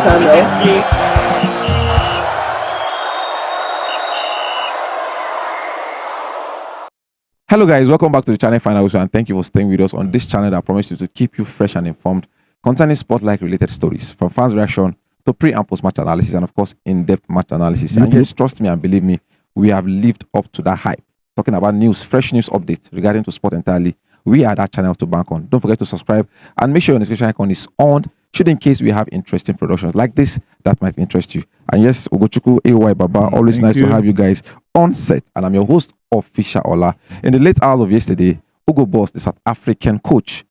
channel. Hello guys, welcome back to the channel Final, and thank you for staying with us on this channel that promises to keep you fresh and informed concerning sport-like related stories, from fans' reaction to pre- and post-match analysis, and of course in-depth match analysis. And yes, trust me and believe me, we have lived up to that hype. Talking about news, fresh news updates regarding to sport entirely, we are that channel to bank on. Don't forget to subscribe and make sure your notification icon is on, should in case we have interesting productions like this that might interest you. And yes, Ugochukwu AY Baba, always nice to have you guys on set. And I'm your host, Official Ola. In the late hours of yesterday, Ugo Boss, the South African coach,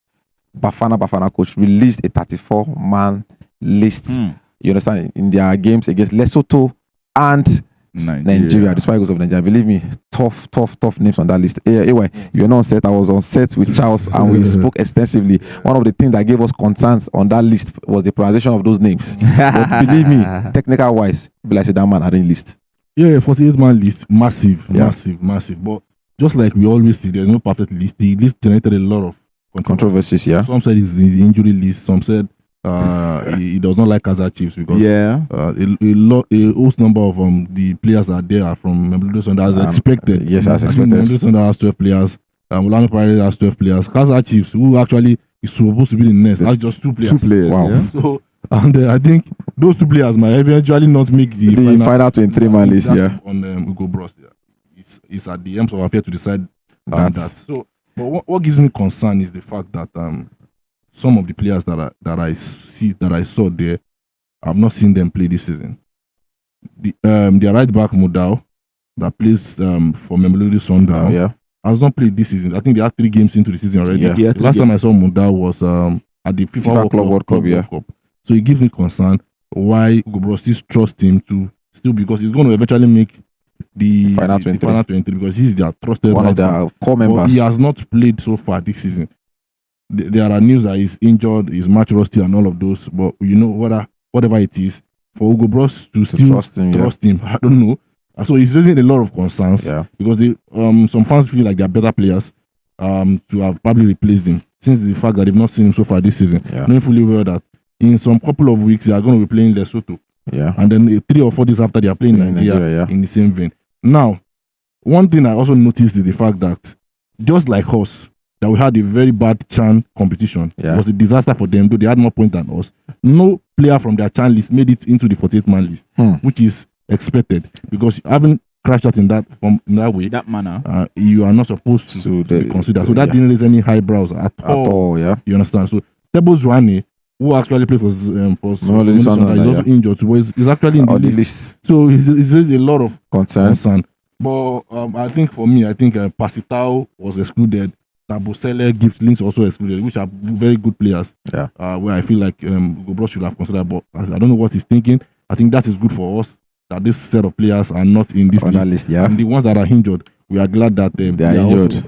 Bafana Bafana coach, released a 34-man list. You understand? In their games against Lesotho and Nigeria, despite goals of Nigeria. Believe me, tough names on that list. Anyway, you're not on set. I was on set with Charles and we spoke extensively. One of the things that gave us concerns on that list was the pronunciation of those names. But believe me, technical wise, like I said, that man had a list. Yeah, 48-man list, massive. But just like we always see, there's no perfect list. The list generated a lot of controversies. Yeah. Some said it's the injury list. Some said he does not like Kaizer Chiefs because a host number of the players that are there are from Mamelodi Sundowns as expected. Yes, as expected. Mamelodi Sundowns has 12 players. Orlando Pirates has 12 players. Kaizer Chiefs, who actually is supposed to be the next, has just 2 players. 2 players. Wow. Yeah? So, and I think those 2 players might eventually not make the final 23-man list. Yeah. On Ugo Bros. Yeah. It's at the end of affair to decide that. So, but what gives me concern is the fact that some of the players that I saw there, I've not seen them play this season. Their right back Mudau, that plays for Mamelodi Sundowns, has not played this season. I think they had 3 games into the season already. Yeah. The last time I saw Mudau was at the FIFA World Cup. So it gives me concern why Ugo Bros still trust him to still, because he's going to eventually make the final 23 because he's their trusted one of their core members. But he has not played so far this season. There are news that he's injured, he's match rusty and all of those, but you know whatever it is, for Ugo Bros to still trust him, I don't know. So he's raising a lot of concerns because some fans feel like they're better players to have probably replaced him, since the fact that they've not seen him so far this season. Knowing fully well that in some couple of weeks they are going to be playing Lesotho. And then 3 or 4 days after they are playing Nigeria in the same vein. Now, one thing I also noticed is the fact that just like us, that we had a very bad CHAN competition. It was a disaster for them, though they had more points than us. No player from their CHAN list made it into the 48-man list, which is expected, because having crashed out in that way, that manner, you are not supposed to be considered. So that didn't raise any highbrows at all. You understand? So Tebo Zwane, who actually played for Mamelodi Sundowns, is also injured, so he's actually in the list. So it's raised a lot of concern. But I think for me, Pasitao was excluded. Tabosele, Gift Links also excluded, which are very good players. Where I feel like Ugo Bros should have considered, but I don't know what he's thinking. I think that is good for us, that this set of players are not in this list. And the ones that are injured, we are glad that they are injured.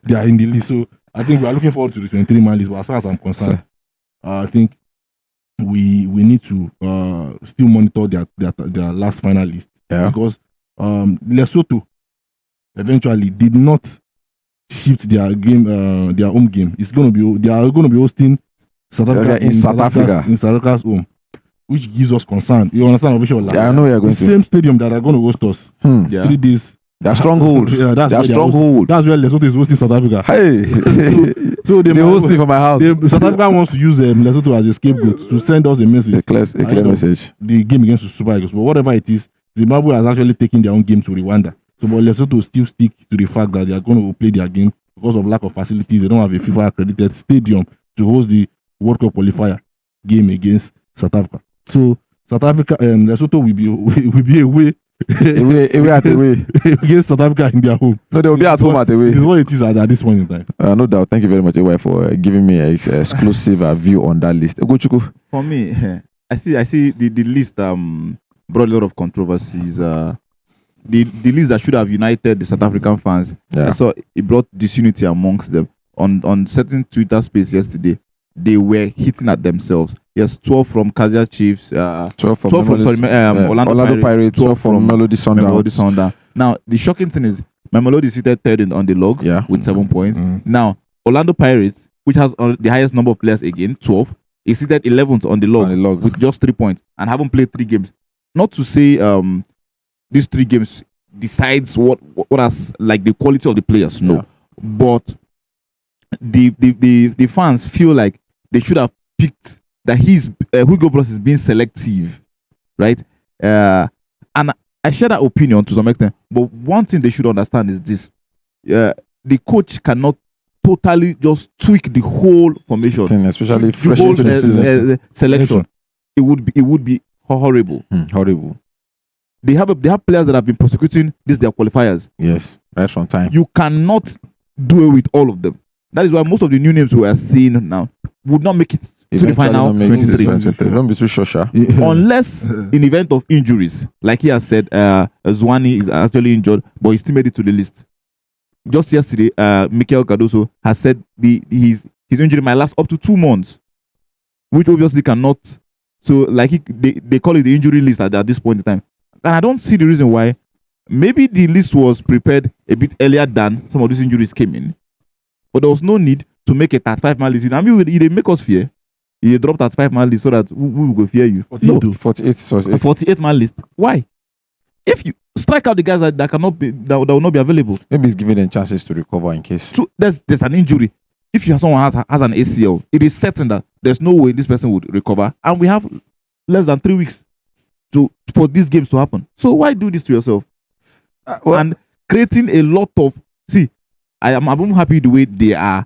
They are in the list. So I think we are looking forward to the 23-man list. But as far as I'm concerned, I think we need to still monitor their last final list, because Lesotho eventually did not shift their home game. They are going to be hosting South Africa in South Africa's home, which gives us concern. You understand, official? I know you are going to the same stadium that are going to host us 3 days. Their stronghold. Their stronghold. That's where Lesotho is hosting South Africa. Hey, so they host me for my house. South Africa wants to use Lesotho as a scapegoat to send us a message, a clear message. The game against the Super Eagles, but whatever it is, Zimbabwe has actually taken their own game to Rwanda. So, but Lesotho still stick to the fact that they are going to play their game because of lack of facilities. They don't have a FIFA accredited stadium to host the World Cup qualifier game against South Africa. So South Africa and Lesotho will be away against South Africa in their home. No, they will be at home at away. This is what it is at this point in time. No doubt. Thank you very much, AY, for giving me an exclusive view on that list. Ugochukwu. For me, I see the list brought a lot of controversies. The list that should have united the South African fans, I saw it brought disunity amongst them. On certain Twitter space yesterday, they were hitting at themselves. Yes, 12 from Kaizer Chiefs, 12 from Orlando Pirates, 12 from Mamelodi Sundowns. Now, the shocking thing is, Mamelodi is seated third on the log with 7 points. Now, Orlando Pirates, which has the highest number of players again, 12, He's seated 11th on the log with just 3 points and haven't played 3 games. Not to say these 3 games decides what has like the quality of the players. No, but the fans feel like they should have picked that Hugo Bros is being selective, right? And I share that opinion to some extent. But one thing they should understand is this: the coach cannot totally just tweak the whole formation, especially fresh into the season selection. It would be horrible. Horrible. They have players that have been prosecuting their qualifiers. Yes, right from time. You cannot do it with all of them. That is why most of the new names we are seeing now would not make it to the final 23. Don't be too sure. Unless in event of injuries, like he has said, Zwane is actually injured, but he still made it to the list. Just yesterday, Mikel Cardoso has said his injury might last up to 2 months, which obviously cannot. So, like they call it the injury list at this point in time. And I don't see the reason why. Maybe the list was prepared a bit earlier than some of these injuries came in. But there was no need to make a 35-man list. I mean, they make us fear. You drop 35-man list so that we will go fear you. 48-man list. Why? If you strike out the guys that will not be available. Maybe it's giving them chances to recover in case. So there's an injury. If someone has an ACL, it is certain that there's no way this person would recover. And we have less than 3 weeks for these games to happen. So why do this to yourself? And creating a lot of I'm happy the way they are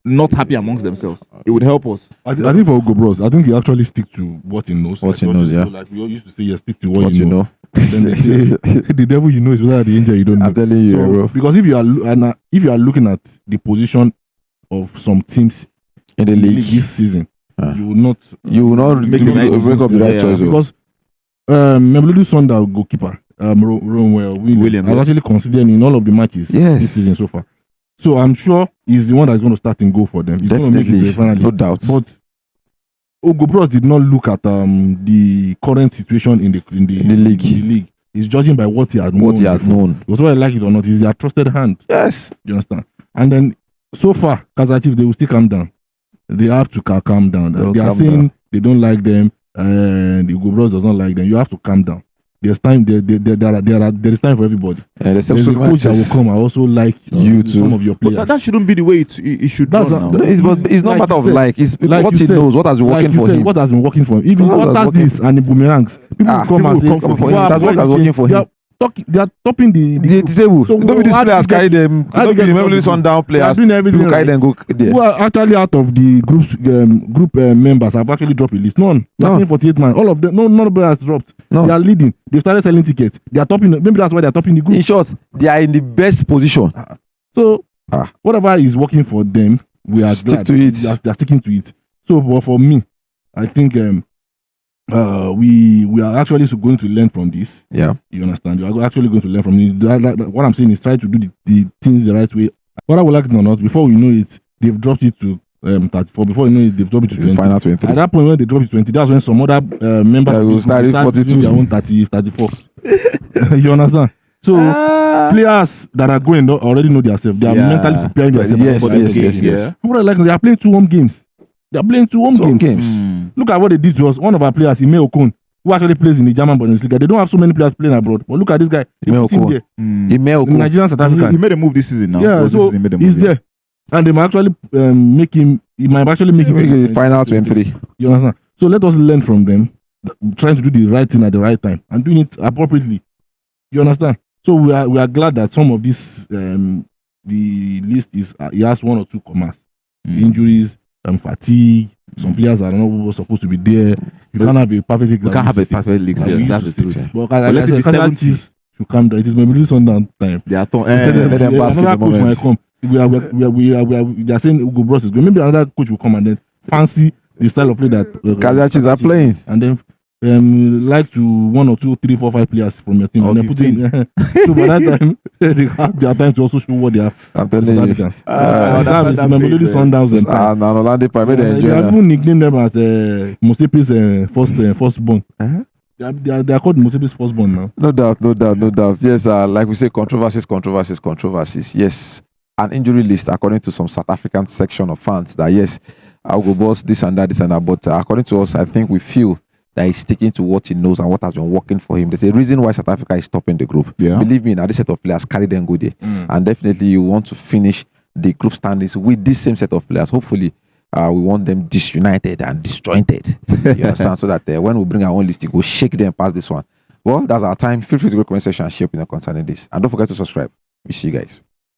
not happy amongst themselves. It would help us. I think for Hugo Bros, I think he actually stick to what he knows. What he knows, yeah. Like we all used to say, stick to what you know. Then they say, the devil you know is better than the angel you don't know. I'm telling you, bro. Because if you are looking at the position of some teams in the league this season, you will not make up the right choice. Because Mamelodi Sundowns goalkeeper William has actually considered in all of the matches this season so far. So I'm sure he's the one that's going to start and go for them. He's Definitely, going to make it finally. No doubt. But Hugo Bros did not look at the current situation in the league. He's judging by what he has known. Because whether I like it or not, he's a trusted hand. Yes. You understand? And then so far, Kaizer Chiefs, they will still calm down. They have to calm down. They are saying they don't like them, and Hugo Bros does not like them. You have to calm down. There's time. There is time for everybody. There's a coach that will come. I also like you too. Some of your players. But that shouldn't be the way it should. It's not matter of like. It's what he knows. What has been working for him. What has been working for him. Even what has this and the boomerangs. People come and say, that's what has working for him. They are topping the disabled. So don't be these players carry them. Don't be the Sundown players. People carry them go there. Who are actually out of the group members have actually dropped a list. None. No. 48 man. All of them. None of them has dropped. No. They are leading. They started selling tickets. They are topping. Maybe that's why they are topping the group. In short, they are in the best position. So whatever is working for them, we are stick to it. They are sticking to it. So, but for me, I think we are actually going to learn from this. Yeah, you understand. You are actually going to learn from it. What I'm saying is try to do the things the right way. Whether we like it or not, before we know it, they've dropped it to 34. Before you know it, they've dropped it to 20. Final 23. At that point, when they drop it to 20, that's when some other members will start 42. Their own 30, 34. You understand? So players that are going already know themselves. They are mentally preparing themselves. Yes. They are playing 2 home games. They are playing 2 home games. Look at what they did to us. One of our players, Ime Okon, who actually plays in the German Bundesliga. They don't have so many players playing abroad. But look at this guy. Ime Okon. Nigerian South Africa. He made a move this season now. Yeah, so he's there. And they might actually make him. He might actually make him the final 23. You understand? So let us learn from them, trying to do the right thing at the right time and doing it appropriately. You understand? So we are glad that some of this the list is he has 1 or 2 commas, injuries, fatigue. Some players are not supposed to be there. You can't have a perfect league. You can't have a perfect league. That's the truth. But let it be 70. To come down. It is Mamelodi Sundowns time. They are let them pass another coach might come. We are saying Hugo Bros is going. Maybe another coach will come and then fancy the style of play that Kaizer Chiefs are playing, and then like to 1 or 2, 3, 4, 5 players from your team, and then put in. So by that time, they have their time to also show what they have. I'm telling you, that is Mamelodi Sundowns. They have even nicknamed them as Mosepe's firstborn. They are called Mosepe's firstborn now. No doubt. Yes, like we say, controversies. Yes, an injury list according to some South African section of fans that yes, I'll go boss this and that, this and that. But according to us, I think we feel that he's sticking to what he knows and what has been working for him. There's a reason why South Africa is topping the group. Yeah. Believe me, now this set of players carry them good there. And definitely you want to finish the group standings with this same set of players. Hopefully, we want them disunited and disjointed. You understand? So that when we bring our own list, we go shake them past this one. Well, that's our time. Feel free to go comment section and share opinion concerning this. And don't forget to subscribe. We see you guys.